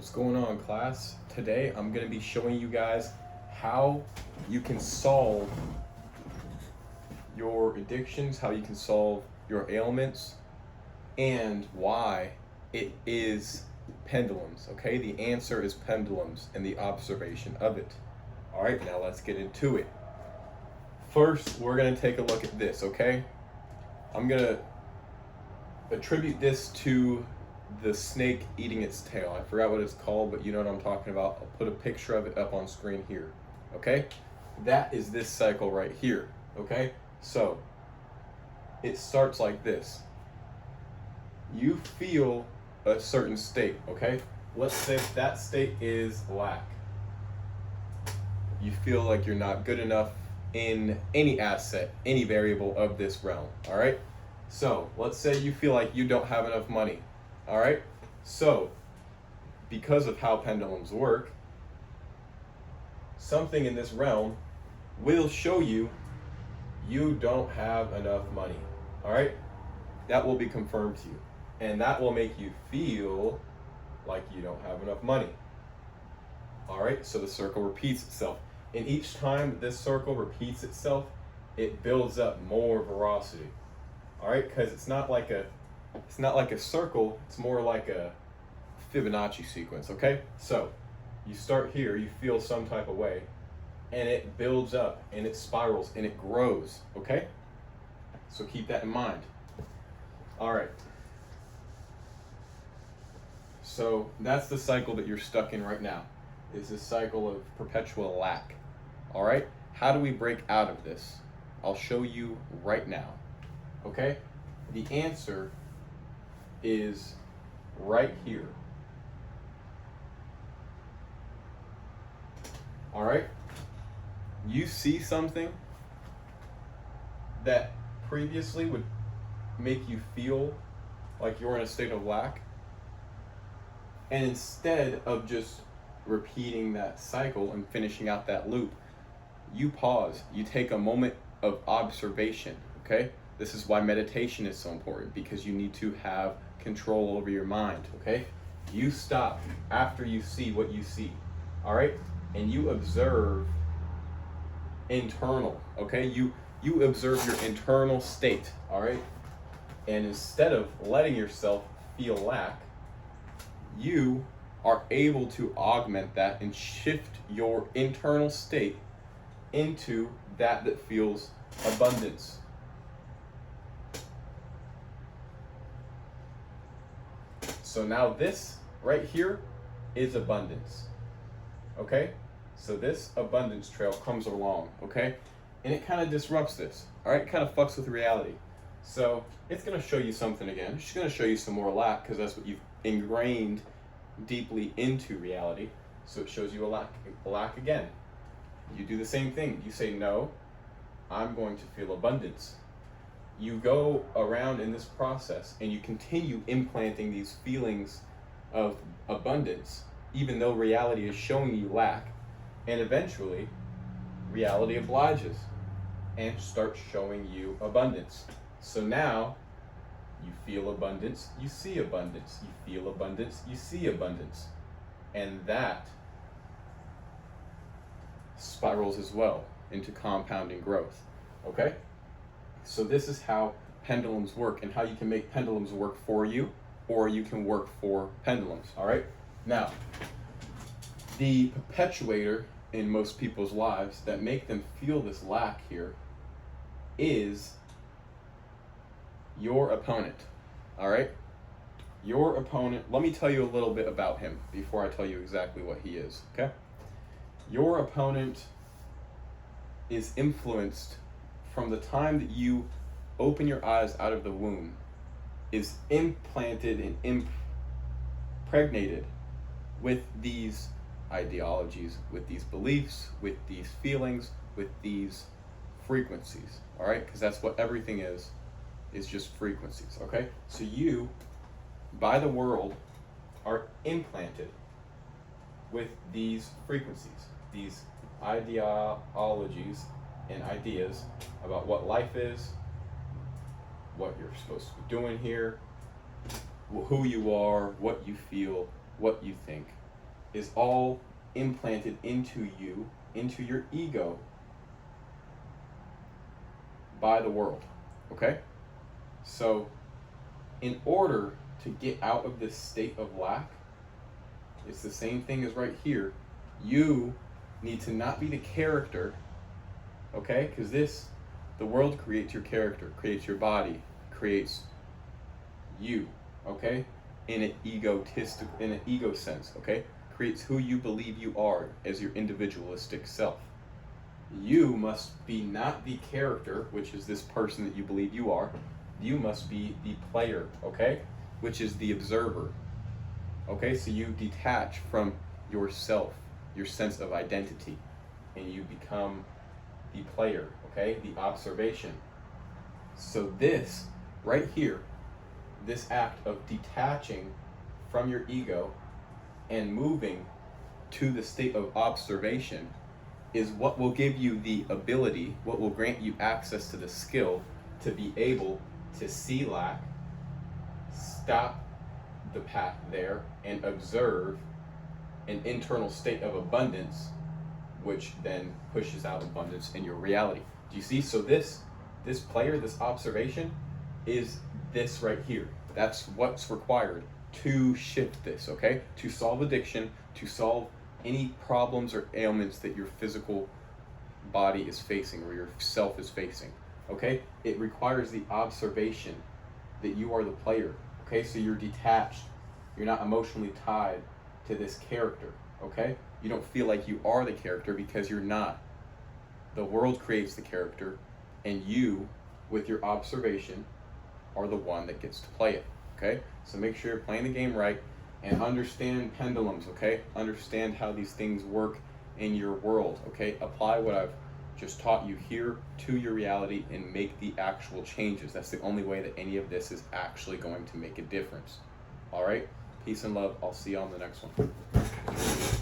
What's going on, class? Today I'm going to be showing you guys how you can solve your addictions, how you can solve your ailments, and why it is pendulums. Okay, the answer is pendulums and the observation of it. All right, now let's get into it. First, we're going to take a look at this. Okay, I'm going to attribute this to the snake eating its tail. I forgot what it's called, but you know what I'm talking about. I'll put a picture of it up on screen here. Okay, that is this cycle right here. Okay, so it starts like this. You feel a certain state. Okay, let's say that state is lack. You feel like you're not good enough in any asset, any variable of this realm. All right, so let's say you feel like you don't have enough money. All right, so because of how pendulums work, something in this realm will show you you don't have enough money. All right, that will be confirmed to you, and that will make you feel like you don't have enough money. All right, so the circle repeats itself, and each time this circle repeats itself, it builds up more veracity. All right, because it's not like a circle, it's more like a Fibonacci sequence. Okay, so you start here, you feel some type of way, and it builds up and it spirals and it grows. Okay, so keep that in mind. All right, so that's the cycle that you're stuck in right now, is this cycle of perpetual lack. All right, how do we break out of this? I'll show you right now. Okay, the answer is right here. All right, you see something that previously would make you feel like you're in a state of lack, and instead of just repeating that cycle and finishing out that loop, you pause, you take a moment of observation. Okay, this is why meditation is so important, because you need to have control over your mind. Okay, you stop after you see what you see. All right, and you observe internal. Okay, you observe your internal state. All right, and instead of letting yourself feel lack, you are able to augment that and shift your internal state into that feels abundance. So now this right here is abundance. Okay, so this abundance trail comes along. Okay, and it kind of disrupts this. All right, kind of fucks with reality. So it's going to show you something again. It's going to show you some more lack, because that's what you've ingrained deeply into reality. So it shows you a lack again. You do the same thing. You say, no, I'm going to feel abundance. You go around in this process and you continue implanting these feelings of abundance, even though reality is showing you lack. And eventually, reality obliges and starts showing you abundance. So now, you feel abundance, you see abundance. You feel abundance, you see abundance. And that spirals as well into compounding growth. Okay? So this is how pendulums work, and how you can make pendulums work for you, or you can work for pendulums. All right? Now, the perpetuator in most people's lives that make them feel this lack here is your opponent. All right? Your opponent, let me tell you a little bit about him before I tell you exactly what he is. Okay? Your opponent is influenced from the time that you open your eyes out of the womb, is implanted and impregnated with these ideologies, with these beliefs, with these feelings, with these frequencies. All right, because that's what everything is just frequencies. Okay, so you, by the world, are implanted with these frequencies, these ideologies and ideas about what life is, what you're supposed to be doing here, who you are, what you feel, what you think. is all implanted into you, into your ego, by the world. Okay? So, in order to get out of this state of lack, it's the same thing as right here. You need to not be the character, okay? Because the world creates your character, creates your body, creates you, okay? In an ego sense, okay? Creates who you believe you are as your individualistic self. You must be not the character, which is this person that you believe you are. You must be the player, okay? Which is the observer. Okay, so you detach from yourself, your sense of identity, and you become the player, okay? The observation. So this, right here, this act of detaching from your ego and moving to the state of observation is what will give you the ability, what will grant you access to the skill to be able to see lack, stop the path there, and observe an internal state of abundance, which then pushes out abundance in your reality. Do you see? So this player, this observation, is this right here. That's what's required to shift this, okay? To solve addiction, to solve any problems or ailments that your physical body is facing or your self is facing, okay? It requires the observation that you are the player, okay? So you're detached. You're not emotionally tied to this character, okay? You don't feel like you are the character because you're not. The world creates the character, and you, with your observation, are the one that gets to play it, okay? So make sure you're playing the game right and understand pendulums, okay? Understand how these things work in your world, okay? Apply what I've just taught you here to your reality and make the actual changes. That's the only way that any of this is actually going to make a difference. All right? Peace and love. I'll see you on the next one.